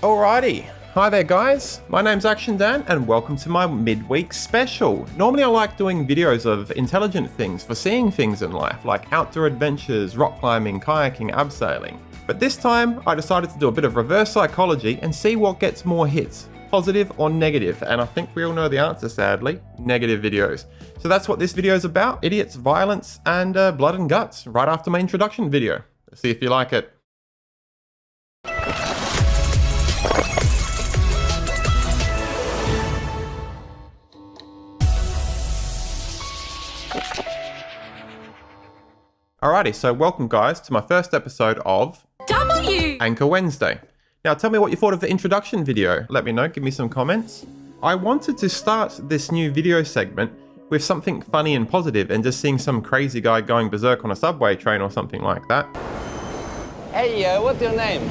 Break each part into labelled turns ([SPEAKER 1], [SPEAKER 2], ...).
[SPEAKER 1] Alrighty, hi there guys, my name's Action Dan and welcome to my midweek special. Normally I like doing videos of intelligent things for seeing things in life, like outdoor adventures, rock climbing, kayaking, abseiling. But this time I decided to do a bit of reverse psychology and see what gets more hits, positive or negative, and I think we all know the answer sadly, negative videos. So that's what this video is about, idiots, violence, and blood and guts, right after my introduction video. Let's see if you like it. Alrighty, so welcome guys to my first episode of Anchor Wednesday. Now tell me what you thought of the introduction video. Let me know, give me some comments. I wanted to start this new video segment with something funny and positive and just seeing some crazy guy going berserk on a subway train or something like that.
[SPEAKER 2] Hey, what's your name?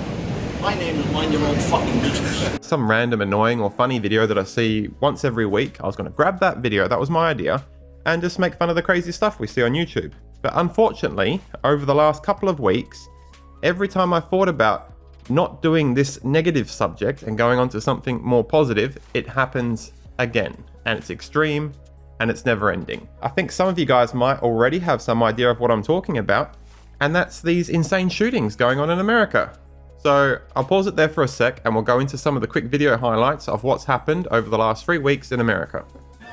[SPEAKER 3] My name is Mind Your Own Fucking Business.
[SPEAKER 1] Some random annoying or funny video that I see once every week. I was going to grab that video, that was my idea, and just make fun of the crazy stuff we see on YouTube. But unfortunately, over the last couple of weeks, every time I thought about not doing this negative subject and going on to something more positive, it happens again. And it's extreme, and it's never ending. I think some of you guys might already have some idea of what I'm talking about, and that's these insane shootings going on in America. So I'll pause it there for a sec, and we'll go into some of the quick video highlights of what's happened over the last 3 weeks in America.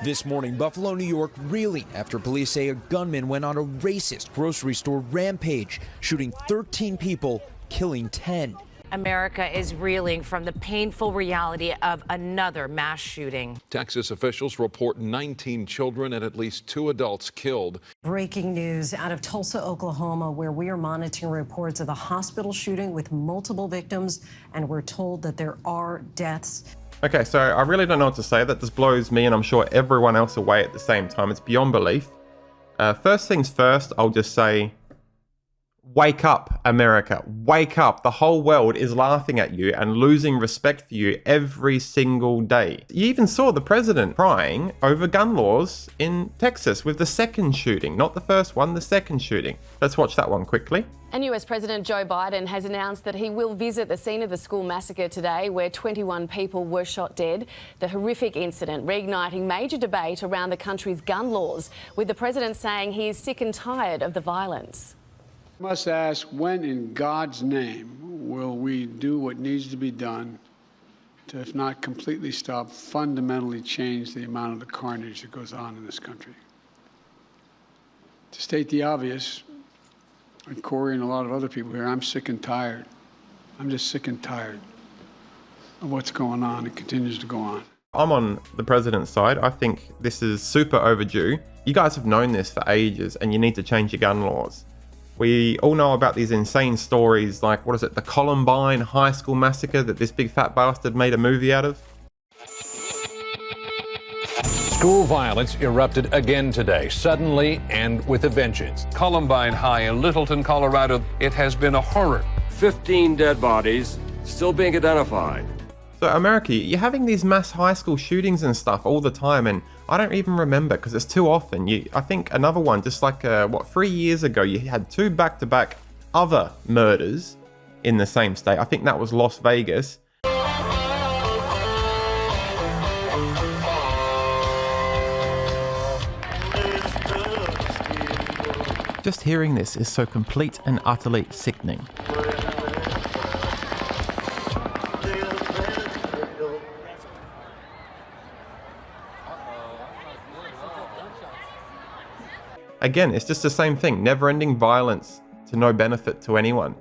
[SPEAKER 4] This morning, Buffalo, New York, reeling after police say a gunman went on a racist grocery store rampage, shooting 13 people, killing 10.
[SPEAKER 5] America is reeling from the painful reality of another mass shooting.
[SPEAKER 6] Texas officials report 19 children and at least 2 adults killed.
[SPEAKER 7] Breaking news out of Tulsa, Oklahoma, where we are monitoring reports of a hospital shooting with multiple victims, and we're told that there are deaths.
[SPEAKER 1] Okay, so I really don't know what to say. That just blows me and I'm sure everyone else away at the same time. It's beyond belief. First things first, I'll just say, wake up, America. Wake up. The whole world is laughing at you and losing respect for you every single day. You even saw the president crying over gun laws in Texas with the second shooting. Not the first one, the second shooting. Let's watch that one quickly.
[SPEAKER 8] And US President Joe Biden has announced that he will visit the scene of the school massacre today where 21 people were shot dead. The horrific incident reigniting major debate around the country's gun laws, with the president saying he is sick and tired of the violence.
[SPEAKER 9] I must ask, when in God's name will we do what needs to be done to, if not completely stop, fundamentally change the amount of the carnage that goes on in this country? To state the obvious, and Corey and a lot of other people here, I'm sick and tired. I'm just sick and tired of what's going on and continues to go on.
[SPEAKER 1] I'm on the president's side. I think this is super overdue. You guys have known this for ages and you need to change your gun laws. We all know about these insane stories like, what is it, the Columbine high school massacre that this big fat bastard made a movie out of?
[SPEAKER 10] School violence erupted again today, suddenly and with a vengeance.
[SPEAKER 11] Columbine High in Littleton, Colorado, it has been a horror. 15 dead bodies still being identified.
[SPEAKER 1] So America, you're having these mass high school shootings and stuff all the time, and I don't even remember because it's too often. I think another one, just like, 3 years ago, you had 2 back-to-back other murders in the same state. I think that was Las Vegas. Just hearing this is so complete and utterly sickening. Again, it's just the same thing, never-ending violence to no benefit to anyone.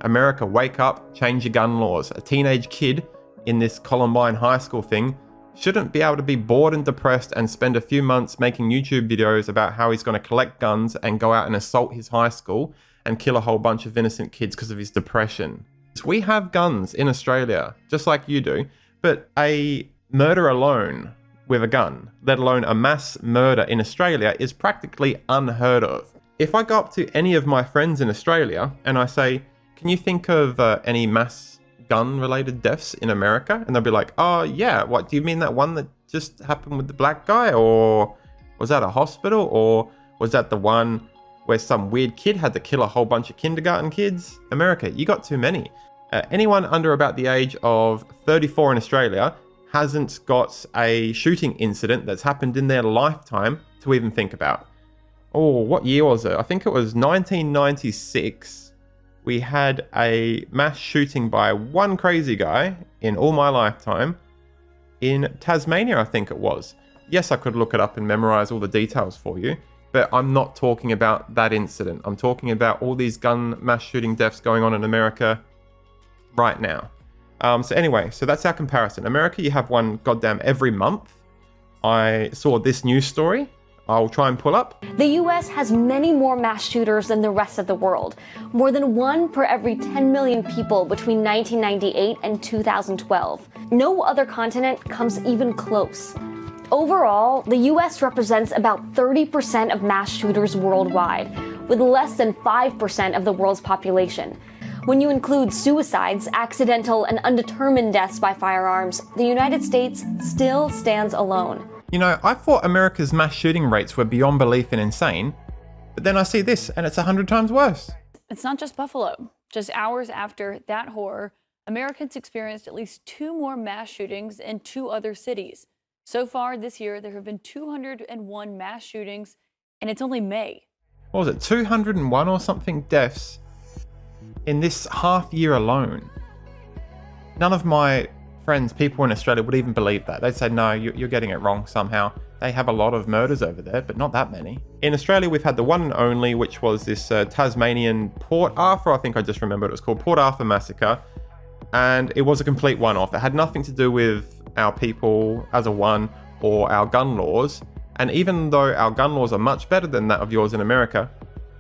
[SPEAKER 1] America, wake up, change your gun laws. A teenage kid in this Columbine high school thing shouldn't be able to be bored and depressed and spend a few months making YouTube videos about how he's going to collect guns and go out and assault his high school and kill a whole bunch of innocent kids because of his depression. We have guns in Australia, just like you do, but a murder alone with a gun, let alone a mass murder in Australia, is practically unheard of. If I go up to any of my friends in Australia and I say, can you think of any mass gun-related deaths in America? And they'll be like, oh yeah, what, do you mean that one that just happened with the black guy? Or was that a hospital? Or was that the one where some weird kid had to kill a whole bunch of kindergarten kids? America, you got too many. Anyone under about the age of 34 in Australia hasn't got a shooting incident that's happened in their lifetime to even think about. Oh, what year was it? I think it was 1996. We had a mass shooting by one crazy guy in all my lifetime in Tasmania, I think it was. Yes, I could look it up and memorize all the details for you, but I'm not talking about that incident. I'm talking about all these gun mass shooting deaths going on in America right now. So anyway, so that's our comparison. America, you have one goddamn every month. I saw this news story. I'll try and pull up.
[SPEAKER 12] The U.S. has many more mass shooters than the rest of the world. More than 1 per every 10 million people between 1998 and 2012. No other continent comes even close. Overall, the U.S. represents about 30% of mass shooters worldwide, with less than 5% of the world's population. When you include suicides, accidental and undetermined deaths by firearms, the United States still stands alone.
[SPEAKER 1] You know, I thought America's mass shooting rates were beyond belief and insane, but then I see this and it's 100 times worse.
[SPEAKER 13] It's not just Buffalo. Just hours after that horror, Americans experienced at least 2 more mass shootings in 2 other cities. So far this year, there have been 201 mass shootings, and it's only May.
[SPEAKER 1] What was it, 201 or something deaths in this half year alone? None of my friends, people in Australia, would even believe that. They'd say, no, you're getting it wrong somehow. They have a lot of murders over there, but not that many. In Australia, we've had the one and only, which was this Tasmanian Port Arthur, I think I just remembered it was called Port Arthur Massacre. And it was a complete one-off. It had nothing to do with our people as a one or our gun laws. And even though our gun laws are much better than that of yours in America,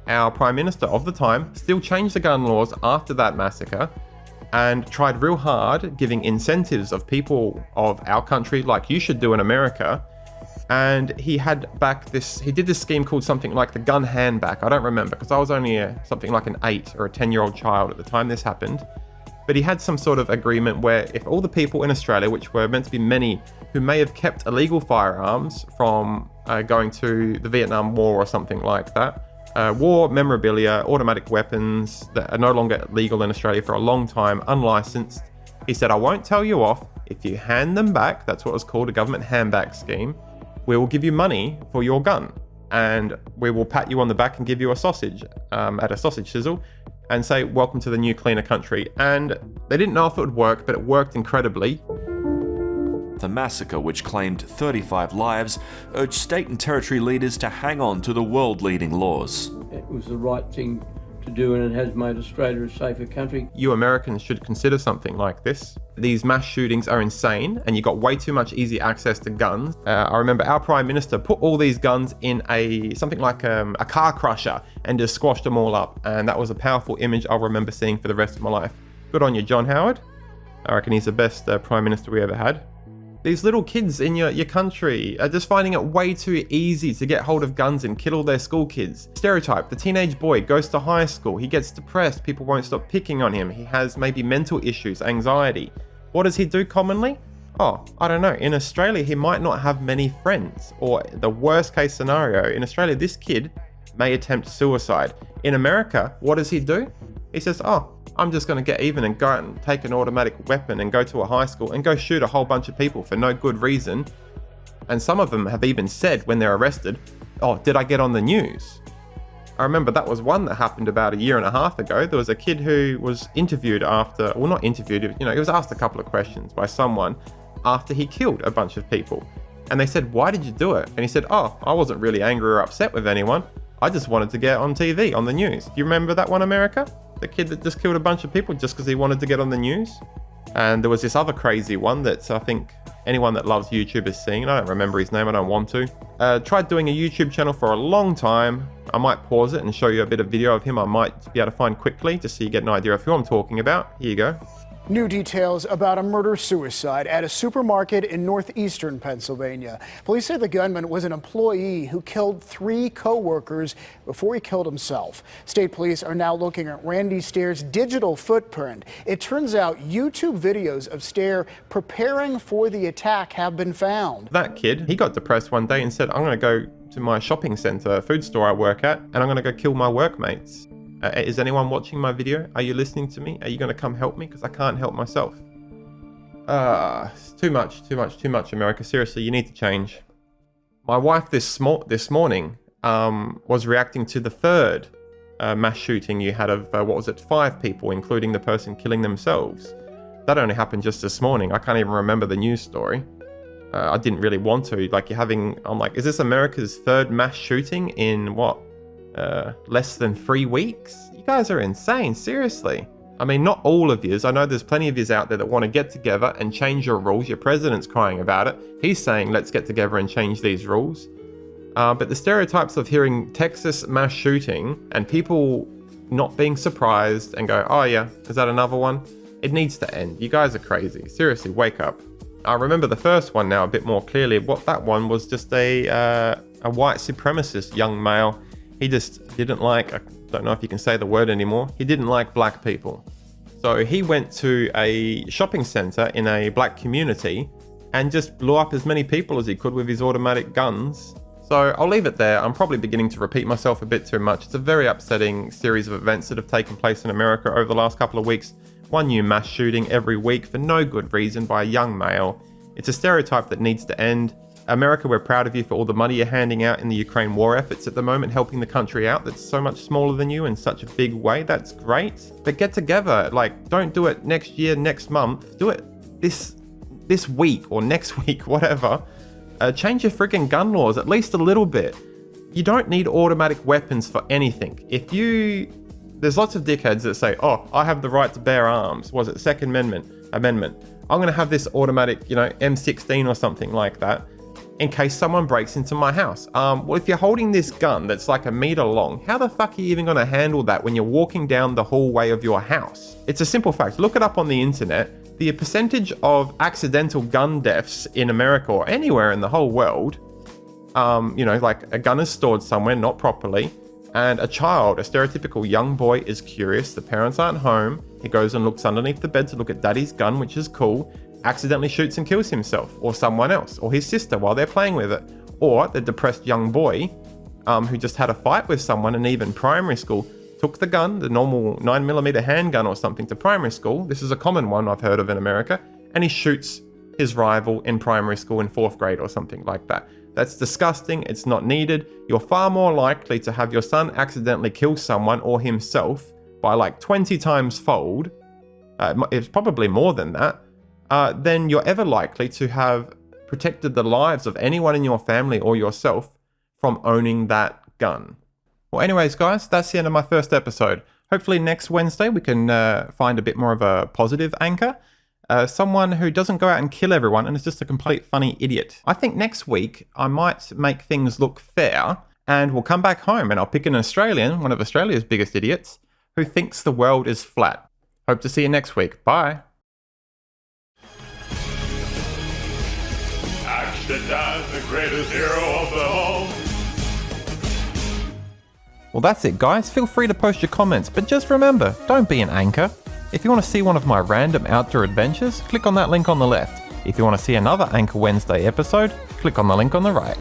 [SPEAKER 1] our Prime Minister of the time still changed the gun laws after that massacre and tried real hard giving incentives of people of our country like you should do in America. And he had back this, he did this scheme called something like the gun hand back. I don't remember because I was only something like an 8 or a 10-year-old child at the time this happened. But he had some sort of agreement where if all the people in Australia, which were meant to be many, who may have kept illegal firearms from going to the Vietnam War or something like that, war memorabilia, automatic weapons that are no longer legal in Australia for a long time, unlicensed. He said, I won't tell you off. If you hand them back, that's what was called a government handback scheme, we will give you money for your gun. And we will pat you on the back and give you a sausage at a sausage sizzle and say, welcome to the new cleaner country. And they didn't know if it would work, but it worked incredibly.
[SPEAKER 14] The massacre, which claimed 35 lives, urged state and territory leaders to hang on to the world-leading laws.
[SPEAKER 15] It was the right thing to do, and it has made Australia a safer country.
[SPEAKER 1] You Americans should consider something like this. These mass shootings are insane, and you got way too much easy access to guns. I remember our Prime Minister put all these guns in something like a car crusher and just squashed them all up. And that was a powerful image I'll remember seeing for the rest of my life. Good on you, John Howard. I reckon he's the best Prime Minister we ever had. These little kids in your country are just finding it way too easy to get hold of guns and kill all their school kids. Stereotype, the teenage boy goes to high school, he gets depressed, people won't stop picking on him, he has maybe mental issues, anxiety. What does he do commonly? Oh, I don't know. In Australia, he might not have many friends. Or the worst case scenario, in Australia, this kid may attempt suicide. In America, what does he do? He says, oh, I'm just going to get even and go out and take an automatic weapon and go to a high school and go shoot a whole bunch of people for no good reason. And some of them have even said when they're arrested, oh, did I get on the news? I remember that was one that happened about 1.5 years ago. There was a kid who was interviewed after, well, not interviewed, he was asked a couple of questions by someone after he killed a bunch of people. And they said, why did you do it? And he said, oh, I wasn't really angry or upset with anyone. I just wanted to get on TV, on the news. Do you remember that one, America? The kid that just killed a bunch of people just because he wanted to get on the news. And there was this other crazy one that I think anyone that loves YouTube has seen. I don't remember his name, I don't want to. Tried doing a YouTube channel for a long time. I might pause it and show you a bit of video of him I might be able to find quickly just so you get an idea of who I'm talking about. Here you go.
[SPEAKER 16] New details about a murder-suicide at a supermarket in northeastern Pennsylvania. Police say the gunman was an employee who killed 3 co-workers before he killed himself. State police are now looking at Randy Stair's digital footprint. It turns out YouTube videos of Stair preparing for the attack have been found.
[SPEAKER 1] That kid, he got depressed one day and said, I'm going to go to my shopping center, food store I work at, and I'm going to go kill my workmates. Is anyone watching my video? Are you listening to me? Are you going to come help me? Because I can't help myself. It's too much, America. Seriously, you need to change. My wife this morning was reacting to the third mass shooting you had of, what was it, 5 people, including the person killing themselves. That only happened just this morning. I can't even remember the news story. I didn't really want to. Like, I'm like, is this America's third mass shooting in what? Less than 3 weeks? You guys are insane, seriously. I mean, not all of yous. I know there's plenty of yous out there that want to get together and change your rules. Your president's crying about it. He's saying, let's get together and change these rules. But the stereotypes of hearing Texas mass shooting and people not being surprised and go, oh yeah, is that another one? It needs to end. You guys are crazy. Seriously, wake up. I remember the first one now a bit more clearly. What that one was just a white supremacist young male. He just didn't like, I don't know if you can say the word anymore, he didn't like black people. So he went to a shopping center in a black community and just blew up as many people as he could with his automatic guns. So I'll leave it there. I'm probably beginning to repeat myself a bit too much. It's a very upsetting series of events that have taken place in America over the last couple of weeks. One new mass shooting every week for no good reason by a young male. It's a stereotype that needs to end. America, we're proud of you for all the money you're handing out in the Ukraine war efforts at the moment, helping the country out that's so much smaller than you in such a big way. That's great. But get together. Like, don't do it next year, next month. Do it this week or next week, whatever. Change your freaking gun laws at least a little bit. You don't need automatic weapons for anything. There's lots of dickheads that say, oh, I have the right to bear arms. Was it Second Amendment? I'm going to have this automatic, M16 or something like that in case someone breaks into my house. Well, if you're holding this gun that's like 1 meter long, how the fuck are you even going to handle that when you're walking down the hallway of your house? It's a simple fact. Look it up on the internet. The percentage of accidental gun deaths in America or anywhere in the whole world, like a gun is stored somewhere not properly, and a child, a stereotypical young boy, is curious. The parents aren't home. He goes and looks underneath the bed to look at daddy's gun, which is cool, accidentally shoots and kills himself or someone else or his sister while they're playing with it. Or the depressed young boy who just had a fight with someone and even primary school, took the gun, the normal 9mm handgun or something, to primary school. This is a common one I've heard of in America. And he shoots his rival in primary school in 4th grade or something like that. That's disgusting. It's not needed. You're far more likely to have your son accidentally kill someone or himself by like 20 times fold. It's probably more than that. Then you're ever likely to have protected the lives of anyone in your family or yourself from owning that gun. Well, anyways, guys, that's the end of my first episode. Hopefully next Wednesday we can find a bit more of a positive anchor. Someone who doesn't go out and kill everyone and is just a complete funny idiot. I think next week I might make things look fair and we'll come back home and I'll pick an Australian, one of Australia's biggest idiots, who thinks the world is flat. Hope to see you next week. Bye.
[SPEAKER 17] Action, the greatest hero of them all.
[SPEAKER 1] Well, that's it, guys. Feel free to post your comments, but just remember, don't be an anchor. If you want to see one of my random outdoor adventures, click on that link on the left. If you want to see another Anchor Wednesday episode, click on the link on the right.